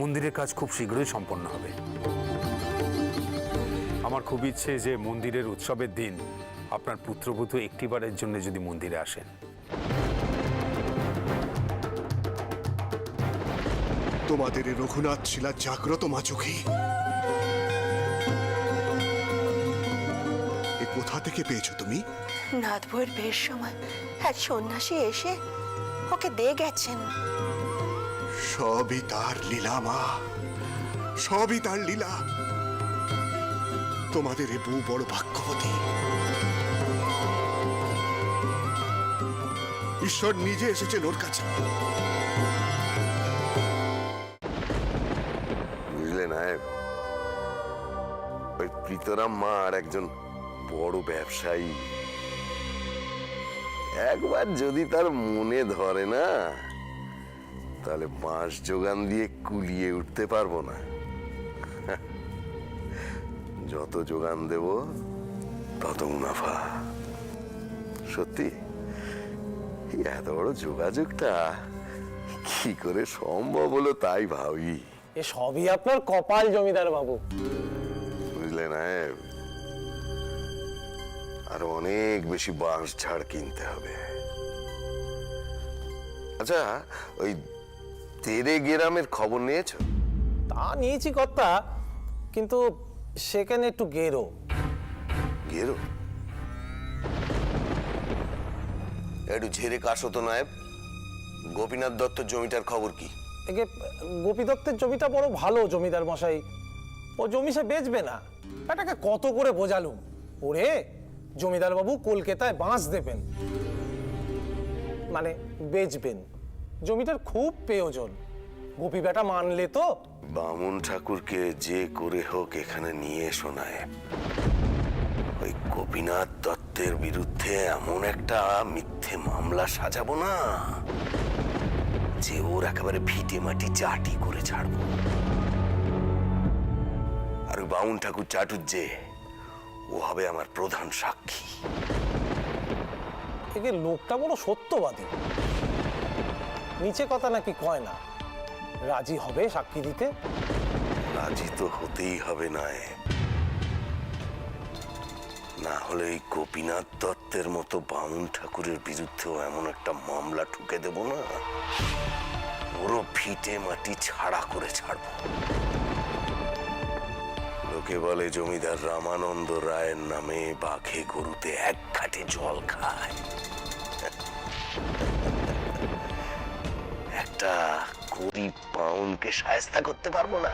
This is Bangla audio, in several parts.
মন্দিরের কাজ খুব শীঘ্রই সম্পন্ন হবে। আমার খুব ইচ্ছে যে মন্দিরের উৎসবের দিন আপনার পুত্রবধূ একটিবারের জন্য যদি মন্দিরে আসেন। তোমাদের রঘুনাথ শিলা জাগ্রত মা চোখে, এ কোথা থেকে পেয়েছো তুমি? নাথ বউয়ের বিয়ের সময় এক সন্ন্যাসী এসে ওকে দিয়ে গেছেন। সবই তার লীলা মা, সবই তার লীলা। তোমাদের এ বউ বড় ভাগ্যবতী। ঈশ্বর নিজে এসেছেন ওর কাছে। বুঝলে নায়েব, ওই প্রীতরাম মার একজন বড় ব্যবসায়ী। একবার যদি তার মনে ধরে না, তাহলে বাঁশ যোগান দিয়ে কুলিয়ে উঠতে পারবো না। যত যোগান দেব তত মুনাফা। সত্যি এত বড় যোগাযোগটা কি করে সম্ভব হলো তাই ভাবি। এ সবই আপনার কপাল জমিদার বাবু। বুঝলে নায়েব, আর অনেক বেশি বাঁশ ঝাড় কিনতে হবে। আচ্ছা, ওই তেরে গ্রামের খবর নিয়েছো? তা নিয়েছি কর্তা, কিন্তু সেখানে একটু গেরো। গেরো? একটু ঝেড়ে কাশো তো নায়েব। গোপীনাথ দত্ত জমিটার খবর কি? একে গোপী দত্তের জমিটা বড় ভালো জমিদার মশাই, ও জমি সে বেচবে না। এটাকে কত করে বোঝালুম, ওরে জমিদার বাবু কলকাতায় বাঁশ দেবেন, মানে বেচবেন। জমিটার খুব প্রয়োজন, গোপী বেটা মানলে তো। বামুন ঠাকুরকে যে করে হোক এখানে নিয়ে এসো নায়েব। ওই গোপীনাথ দত্তের বিরুদ্ধে এমন একটা মিথ্যে মামলা সাজাবো না যে ওর একেবারে ভিটে মাটি চাটি করে ছাড়বো। আর ওই বামুন ঠাকুর চাটুর যে, ও হবে আমার প্রধান সাক্ষী। একে লোকটা বড় সত্যবাদী, নিচে কথা নাকি কয় না। রাজি হবে সাক্ষী দিতে? রাজি তো হতেই হবে নায়েব, না হলে এই গোপীনাথ দত্তের মতো বামুন ঠাকুরের বিরুদ্ধেও এমন একটা মামলা ঠুকে দেব না, ওরও ভিটে মাটি ছাড়া করে ছাড়ব। লোকে বলে জমিদার রামানন্দ রায়ের নামে বাঘে গরুতে এক ঘাটে জল খায়। একটা গরিব বাউনকে শায়েস্তা করতে পারবো না?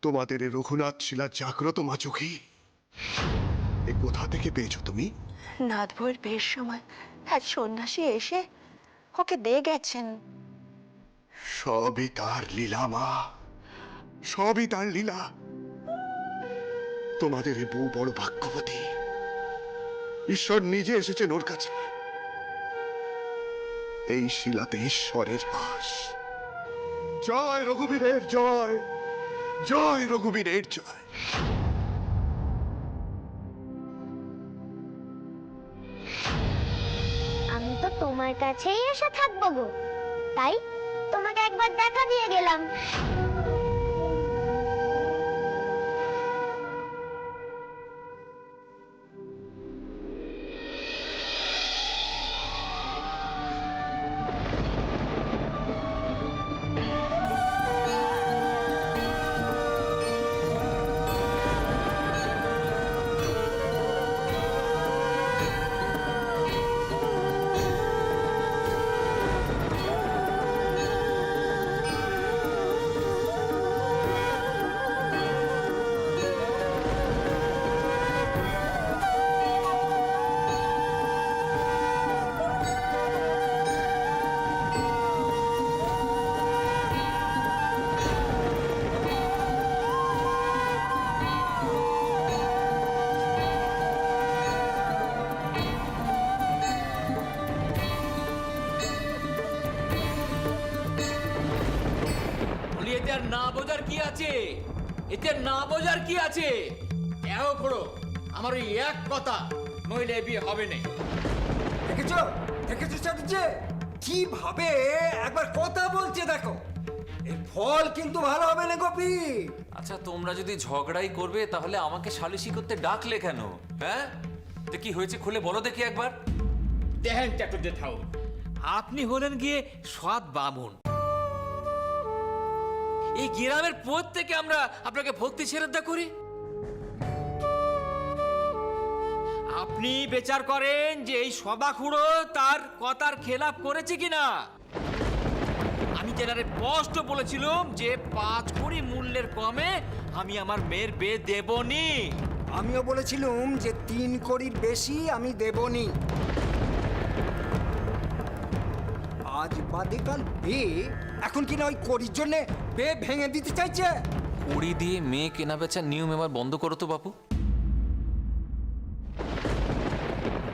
তোমাদের এ রঘুনাথ শিলা জাগ্রত মা চোখে, এ কোথা থেকে পেয়েছো তুমি? নাথ বউয়ের বিয়ের সময় এক সন্ন্যাসী এসে ওকে দিয়ে গেছেন। সবই তার লীলা মা, সবই তার লীলা। তোমাদের এ বউ বড় ভাগ্যবতী। ঈশ্বর নিজে এসেছেন ওর কাছে। এই শিলাতে ঈশ্বরের বাস। জয় রঘুবীরের জয়, জয় রঘুবীরের জয়। আমি তো তোমার কাছেই এসে থাকবো গো, তাই তোমাকে একবার দেখা দিয়ে গেলাম। আছে, এতে না বোঝার কি আছে? এও করো, আমার ওই এক কথা, নইলে এ বিয়ে হবে না। দেখেছো দেখেছো চাটুর্যে কিভাবে একবার কথা বলছে দেখো, এর ফল কিন্তু ভালো হবে না গোপী। আচ্ছা তোমরা যদি ঝগড়াই করবে তাহলে আমাকে সালিশি করতে ডাকলে কেন? হ্যাঁ, তো কি হয়েছে খুলে বলো দেখি একবার। দেখেন চাটুর্য ঠাকুর, আপনি হলেন গিয়ে সৎ বামুন। এই গ্রামের প্রত্যেকে আমরা আপনাকে ভক্তি শ্রদ্ধা করি। আপনি বিচার করেন যে এই সদাখুড়ো তার কথার খেলাপ করেছে কিনা। আমি জেনারে স্পষ্ট বলেছিলাম যে 5 কোটি মূল্যের কমে আমি আমার মেয়ের বিয়ে দেবনি। আমিও বলেছিলাম যে 3 কোটির বেশি আমি দেবনি। আজ বাদে কাল বে এখন কিনা ওই কোটির জন্য বে ভেঙে দিতে চাইছে। কুড়ি দিয়ে মেয়ে কেনা বেচার নিয়ম এবার বন্ধ করো তো বাপু।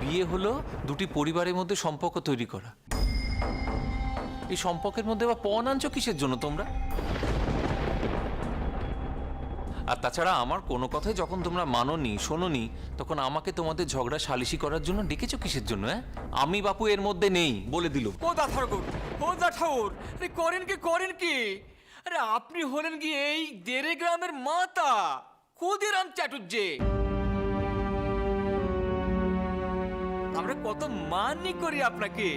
বিয়ে হলো দুটি পরিবারের মধ্যে সম্পর্ক তৈরি করা। এই সম্পর্কের মধ্যে বা পণ আনছো কিসের জন্য তোমরা? আর তাছাড়া আমার কোনো কথাই যখন তোমরা মানোনি শোনোনি, তখন আমাকে তোমাদের ঝগড়া সালিশি করার জন্য ডেকেছো কিসের জন্য? হ্যাঁ, আমি বাপু এর মধ্যে নেই বলে দিল। ও দা ঠাকুর, ও দা ঠাকুর, আরে করেন কি? আরে আপনি হলেন কি এই দেড়ে গ্রামের মাতা ক্ষুদিরাম চাটুর্যে। আমরা কত মাননি করি আপনাকে।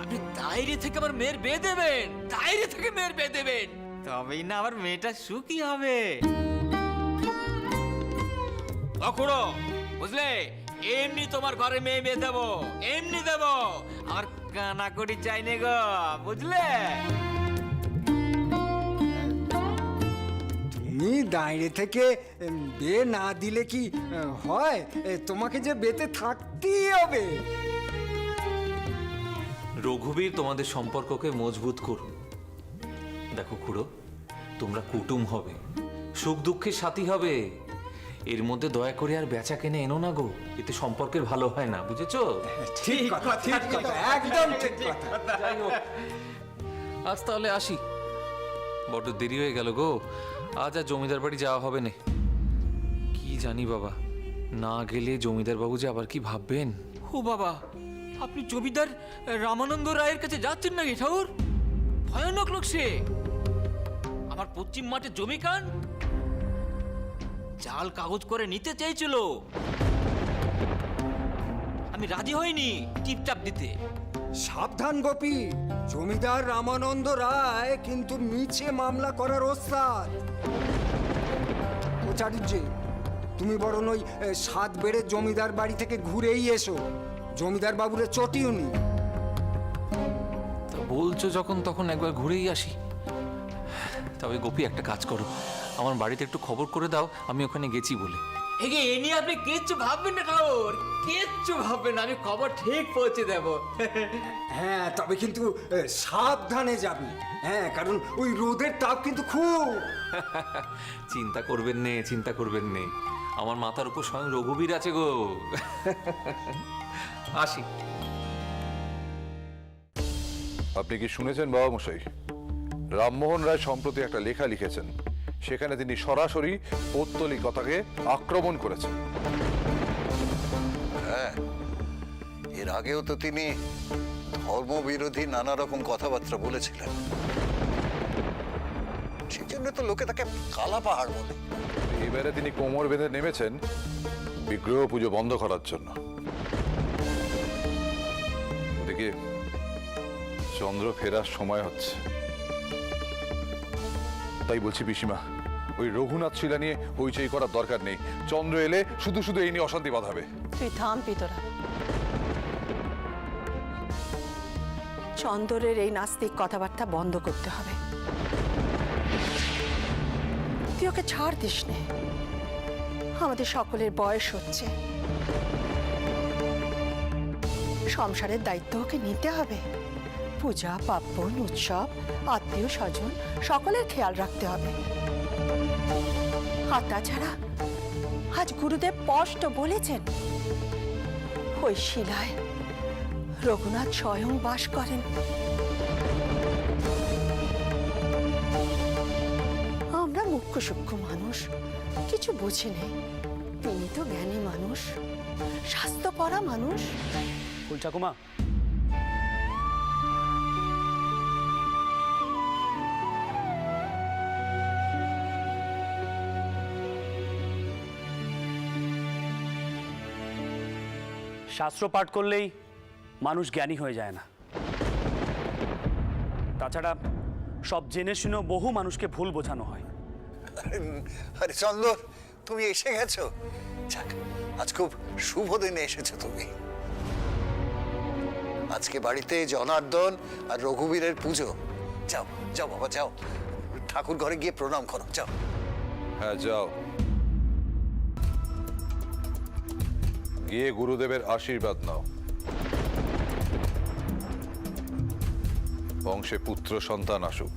আপনি দায়রে থেকে আমার মেয়ের বিয়ে দেবেন, দায়রে থেকে মেয়ের বিয়ে দেবেন, তবেই না আমার মেয়েটা সুখী হবে। অখুড়ো, বুঝলে, এমনি তোমার ঘরে মেয়ে বিয়ে দেবো, এমনি দেবো। আর কানা করি চাই নে গো, বুঝলে? তুমি দাঁড়িয়ে থেকে বে না দিলে কি হয়? তোমাকে যে বেতে থাকতেই হবে। রঘুবীর তোমাদের সম্পর্ককে মজবুত করুন। দেখো খুড়ো, তোমরা কুটুম হবে, সুখ দুঃখের সাথী হবে। এর মধ্যে দয়া করে আর বেচা কেনে এনো না গো, এতে সম্পর্কের ভালো হয় না, বুঝেছো? ঠিক কথা, ঠিক কথা, একদম ঠিক কথা। যাই হোক, আজ তাহলে আসি, বড্ড দেরি হয়ে গেল গো। আজ আর জমিদার বাড়ি যাওয়া হবে না। কি জানি বাবা, না গেলে জমিদার বাবু যে আবার কি ভাববেন। ও বাবা, আপনি জমিদার রামানন্দ রায়ের কাছে যাচ্ছেন নাকি ঠাকুর? ভয়ানক লোক সে। আমার পশ্চিম মাঠে জমি কান জাল কাগজ করে নিতে চেয়েছিল, আমি রাজি হইনি টিপটাপ দিতে। সাবধান গোপী, জমিদার রামানন্দ রায় কিন্তু মিছে মামলা করার ওস্তাদ। ও চাটুর্যে, তুমি বরং ওই 7 বেড়ে জমিদার বাড়ি থেকে ঘুরেই এসো, জমিদার বাবুরে চটিও নি। তা বলছো যখন, তখন একবার ঘুরেই আসি। তবে গোপী একটা কাজ করো, আমার বাড়িতে একটু খবর করে দাও আমি ওখানে গেছি বলে। এগে এ নিয়ে আপনি কিচ্ছু ভাববেন না ঠাকুর, কিচ্ছু ভাববেন না, আমি খবর ঠিক পৌঁছে দেব। হ্যাঁ, তবে কিন্তু সাবধানে যাবি। হ্যাঁ, কারণ ওই রোদের তাপ কিন্তু খুব। চিন্তা করবেন নে, চিন্তা করবেন নে, আমার মাথার উপর স্বয়ং রঘুবীর আছে গো। আসি। আপনি কি শুনেছেন বাবা মশাই? রামমোহন রায় সম্প্রতি একটা লেখা লিখেছেন, সেখানে তিনি সরাসরি পৌত্তলিকতাকে আক্রমণ করেছেন। হ্যাঁ, এর আগেও তো তিনি ধর্মবিরোধী নানা রকম কথাবার্তা বলেছিলেন, সেই জন্য তো লোকে তাকে কালা পাহাড় বলে। এবারে তিনি কোমর বেঁধে নেমেছেন বিগ্রহ পুজো বন্ধ করার জন্য। ওদিকে চন্দ্র ফেরার সময় হচ্ছে, তাই বলছি পিসিমা, ওই রঘুনাথ শিলা নিয়ে হইচই করার দরকার নেই। চন্দ্র এলে শুধু শুধু এই নিয়ে অশান্তি বাঁধাবে। তুই থাম পিতরা। চন্দরের এই নাস্তিক কথাবার্তা বন্ধ করতে হবে। তুই ওকে ছাড় দিস নে, আমাদের সকলের বয়স হচ্ছে, সংসারের দায়িত্ব ওকে নিতে হবে। পূজা পার্বণ উৎসব আত্মীয় স্বজন সকলের খেয়াল রাখতে হবে। আর তাছাড়া আজ গুরুদেব স্পষ্ট বলেছেন ওই শিলায় রঘুনাথ স্বয়ং বাস করেন। আমরা সূক্ষ্ম সূক্ষ্ম মানুষ, কিছু বোঝে নেই। তিনি তো জ্ঞানী মানুষ, স্বাস্থ্য পড়া মানুষ। ফুল ঠাকুমা, শাস্ত্র পাঠ করলেই মানুষ জ্ঞানী হয়ে যায় না। তাছাড়া সব জেনে শুনেও বহু মানুষকে ভুল বোঝানো হয়। আরে চন্দর, তুমি এসে গেছো। যাক, আজ খুব শুভ দিনে এসেছো তুমি। আজকে বাড়িতে জনার্দন আর রঘুবীরের পুজো। যাও যাও বাবা, যাও ঠাকুর ঘরে গিয়ে প্রণাম করো, যাও। হ্যাঁ যাও, গিয়ে গুরুদেবের আশীর্বাদ নাও। বংশে পুত্র সন্তান আসুক।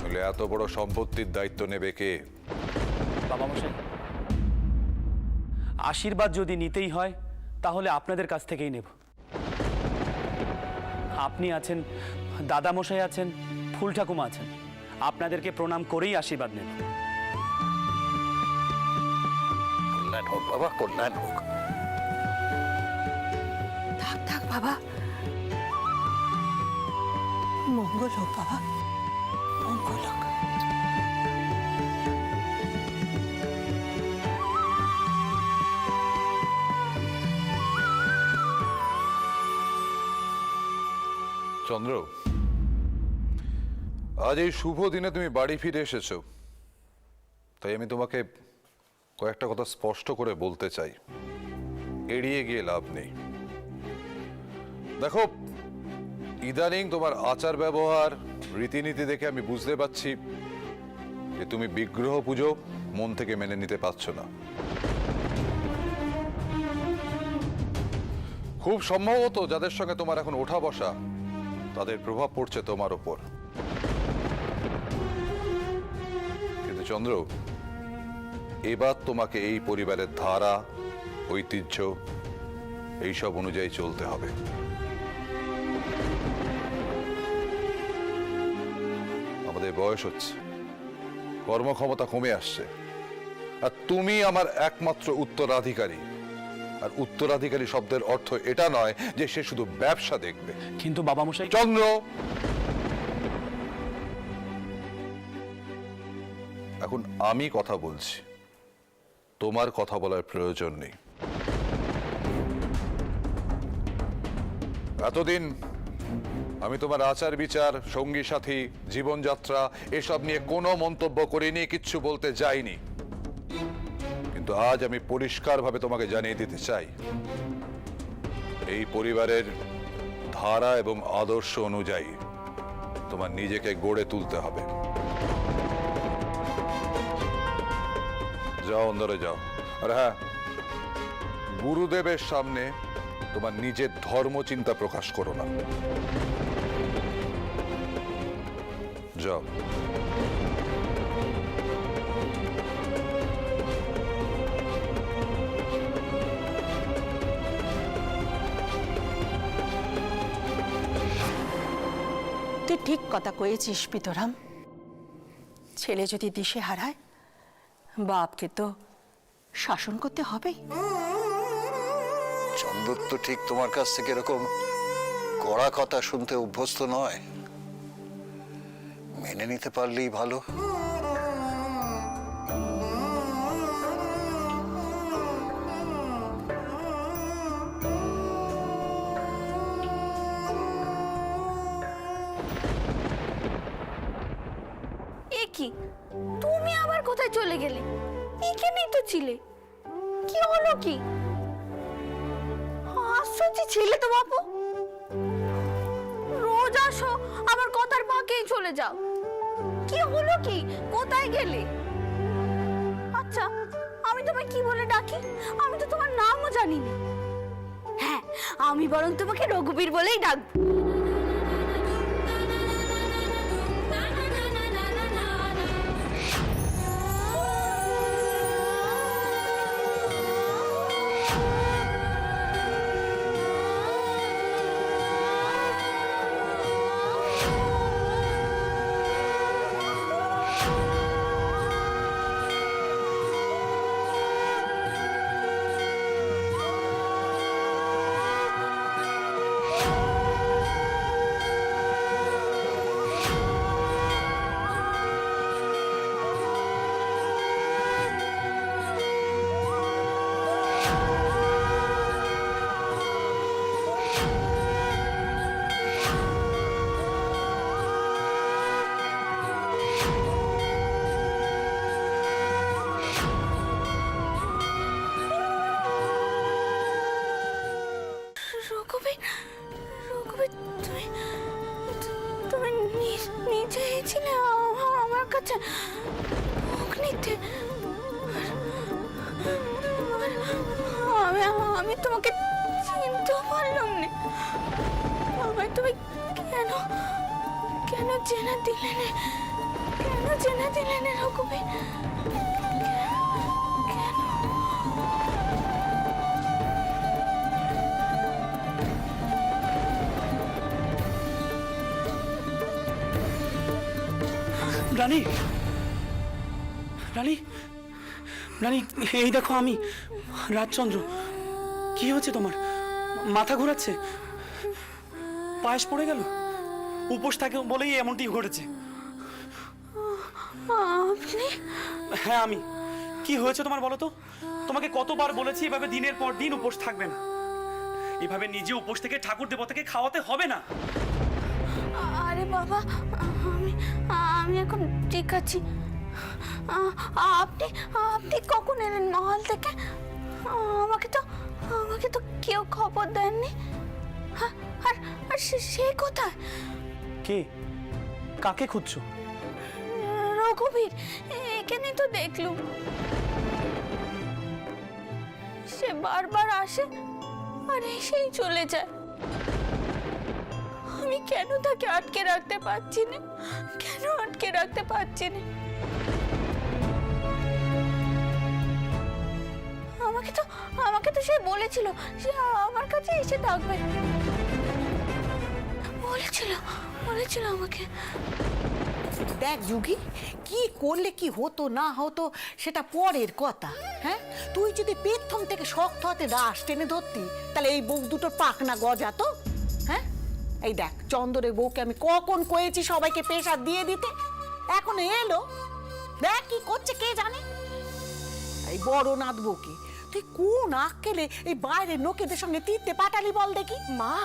বলে এত বড় সম্পত্তির দায়িত্ব নেবে কে? বাবা মশাই, আশীর্বাদ যদি নিতেই হয় তাহলে আপনাদের কাছ থেকেই নেব। আপনি আছেন, দাদা মশাই আছেন, ফুল ঠাকুমা আছেন, আপনাদেরকে প্রণাম করেই আশীর্বাদ নেব। কল্যাণ হোক বাবা, কল্যাণ হোক। থাক থাক বাবা, মঙ্গল হোক বাবা, মঙ্গল হোক। চন্দ্র, আজ এই শুভ দিনে তুমি বাড়ি ফিরে এসেছো, তাই আমি তোমাকে কয়েকটা কথা স্পষ্ট করে বলতে চাই। এড়িয়ে গিয়ে লাভ নেই। দেখো, ইদানিং তোমার আচার ব্যবহার, রীতিনীতি দেখে আমি বুঝতে পারছি যে তুমি বিগ্রহ পুজো মন থেকে মেনে নিতে পারছো না। খুব সম্ভবত যাদের সঙ্গে তোমার এখন ওঠা বসা, তাদের প্রভাব পড়ছে তোমার ওপর। কিন্তু চন্দ্র, এবার তোমাকে এই পরিবারের ধারা, ঐতিহ্য এইসব অনুযায়ী চলতে হবে। আমাদের বয়স হচ্ছে, কর্মক্ষমতা কমে আসছে, আর তুমি আমার একমাত্র উত্তরাধিকারী। আর উত্তরাধিকারী শব্দের অর্থ এটা নয় যে সে শুধু ব্যবসা দেখবে। কিন্তু বাবা মশাই। চন্দ্র, এখন আমি কথা বলছি, তোমার কথা বলার প্রয়োজন নেই। এতদিন আমি তোমার আচার বিচার, সঙ্গী সাথী, জীবনযাত্রা এসব নিয়ে কোনো মন্তব্য করিনি, কিচ্ছু বলতে যাইনি। কিন্তু আজ আমি পরিষ্কারভাবে তোমাকে জানিয়ে দিতে চাই, এই পরিবারের ধারা এবং আদর্শ অনুযায়ী তোমার নিজেকে গড়ে তুলতে হবে। যাও, অন্দরে যাও। আর হ্যাঁ, গুরুদেবের সামনে তোমার নিজের ধর্ম চিন্তা প্রকাশ করো না। যাও। তুই ঠিক কথা কয়েছিস পিতরাম। ছেলে যদি দিশে হারায়, বাপকে তো শাসন করতে হবেই। চন্দ্র তো ঠিক তোমার কাছ থেকে এরকম কড়া কথা শুনতে অভ্যস্ত নয়। মেনে নিতে পারলেই ভালো। কি তুমি আবার কোথায় চলে গেলে? এখানেই তো ছিলে। কি হলো কি? আশ্চর্য ছিলে তো বাপু। রোজ আসো, আবার কথার ফাঁকেই চলে যাও। কি হলো কি? কোথায় গেলে? আচ্ছা, আমি তোমায় কি বলে ডাকি? আমি তো তোমার নামও জানি না। হ্যাঁ, আমি বরং তোমাকে রঘুবীর বলেই ডাকবো। রঘুবীর, রঘুবীর, তুমি তুমি নিজে এসেছিলে আমার কাছে অগ্নিতে। আমি তোমাকে চিনতেও পারলাম না। আমায় তুমি কেন কেন চেনা দিলে না? কেন চেনা দিলে না রঘুবীর? কেন? রানী, রানী, রানী, এই দেখো আমি রাজচন্দ্র। কি হচ্ছে তোমার? মাথা ঘোরাচ্ছে? পায়েস পড়ে গেল? উপোস থাকে বলেই এমনটি ঘটেছে। আপনি? হ্যাঁ আমি। কি হয়েছে তোমার বলো তো? তোমাকে কতবার বলেছি এভাবে দিনের পর দিন উপোস থাকবে না। এভাবে নিজে উপোস থেকে ঠাকুর দেবতাকে খাওয়াতে হবে না। আরে বাবা, আমি এখন ঠিক আছি। আপনি আপনি কখন এলেন মহল থেকে? আমাকে তো কেউ খবর দেননি। আর আর সে কোথায়? কে? কাকে খুঁজছো? রঘুবীর, এখানে তো দেখলুম। সে বারবার আসে আর এসেই চলে যায়। আমি কেন তাকে আটকে রাখতে পারছি না? কেন আটকে রাখতে পারছি না? আমাকে তো সে বলেছিল সে আমার কাছে এসে থাকবে। বলেছিল আমাকে। দেখ যুগি, কি করলে কি হতো না হতো সেটা পরের কথা। হ্যাঁ, তুই যদি প্রথম থেকে শক্ত হাতে রাস টেনে ধরতি তাহলে এই বউ দুটোর পাখনা গজাতো। হ্যাঁ, এই দেখ চন্দরের বউকে আমি কখন কয়েছি সবাইকে প্রেসার দিয়ে দিতে, এখন এলো। দেখ কি করছে কে জানে। এই বড় নাথ বউকে তুই কোন আক্কেলে এই বাইরের লোকেদের সঙ্গে তীর্থে পাঠালি বল দেখি? মা,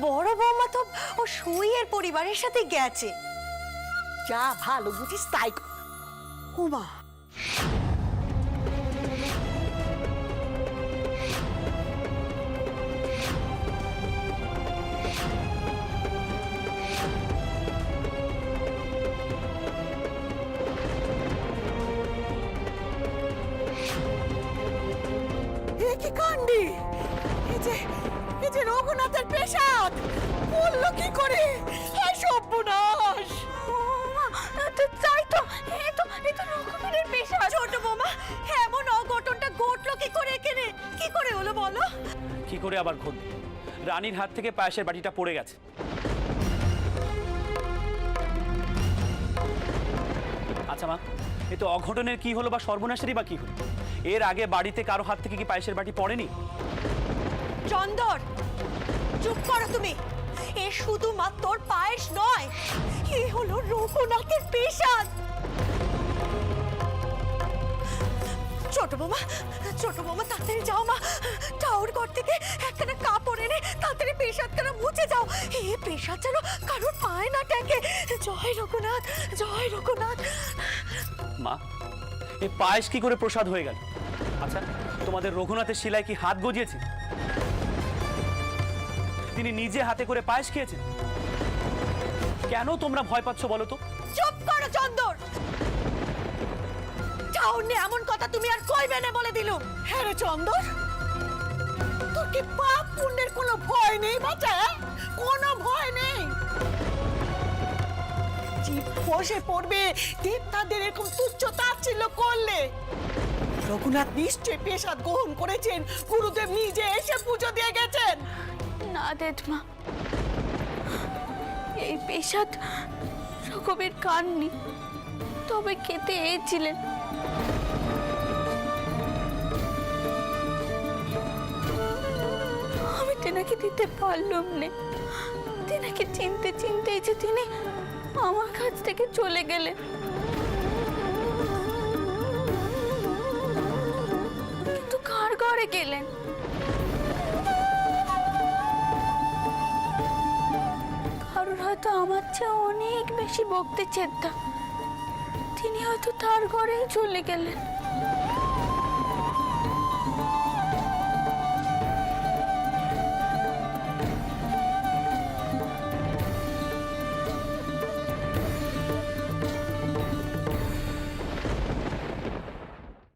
বড় বৌমা তো ও সইয়ের পরিবারের সাথে গেছে। যা ভালো বুঝিস তাই কর। উমা, কি কাণ্ডি! এই যে রঘুনাথের পেশাদ বললো কি করে? সর্বনাশ! তাই তো, এই তো রঘুবীরের পেশা। ছোট বৌমা, এমন অঘটনটা ঘটলো কি করে এখানে? কি করে হলো বলো? কি করে আবার ঘটবে? রানীর হাত থেকে পায়েসের বাটিটা পড়ে গেছে। আচ্ছা মা, এ তো অঘটনের কি হলো বা সর্বনাশেরই বা কি হলো? এর আগে বাড়িতে কারো হাত থেকে কি পায়েসের বাটি পড়েনি? চন্দর, চুপ করো তুমি। এ শুধুমাত্র পায়েস নয়, এ হলো রঘুনাথের পেশাদ। ছোট বৌমা, তাড়াতাড়ি যাও মা। ঠাউর ঘর থেকে একখানা কাপড় এনে তাড়াতাড়ি পেশাদখানা মুছে যাও। এ পেশাদ যেন কারোর পায় না ট্যাঁকে। জয় রঘুনাথ, জয় রঘুনাথ। মা, এই পায়েস কি করে প্রসাদ হয়ে গেল? আচ্ছা, তোমাদের রঘুনাথের শিলায় কি হাত গজিয়েছে? তিনি নিজে হাতে করে পায়েস খেয়েছেন। কেন তোমরা ভয় পাচ্ছ বলো তো? চুপ করো চন্দর। ঠাউর এমন কথা তুমি আর কইবে না বলে দিলুম। হ্যাঁ রে চন্দর, তোর কি পাপ পুণ্যের কোনো ভয় নেই বাচ্চা? কোনো ভয় নেই? জীব বসে পড়বে দেবতাদের এরকম তুচ্ছ তাচ্ছিল্য করলে। রঘুনাথ নিশ্চয় পেশাদ গ্রহণ করেছেন, গুরুদেব নিজে এসে পুজো দিয়ে গেছেন। না দেবমা, এই পেশাদ রঘুবীর খাননি, তবে খেতে এসেছিলেন। আমি তেনাকে দিতে পারলাম না। তেনাকে চিনতেই যে তিনি আমার কাছ থেকে চলে গেলেন। কিন্তু কার ঘরে গেলেন? কারোর হয়তো আমার চেয়ে অনেক বেশি ভক্তি চেতা, তিনি হয়তো তার ঘরেই চলে গেলেন।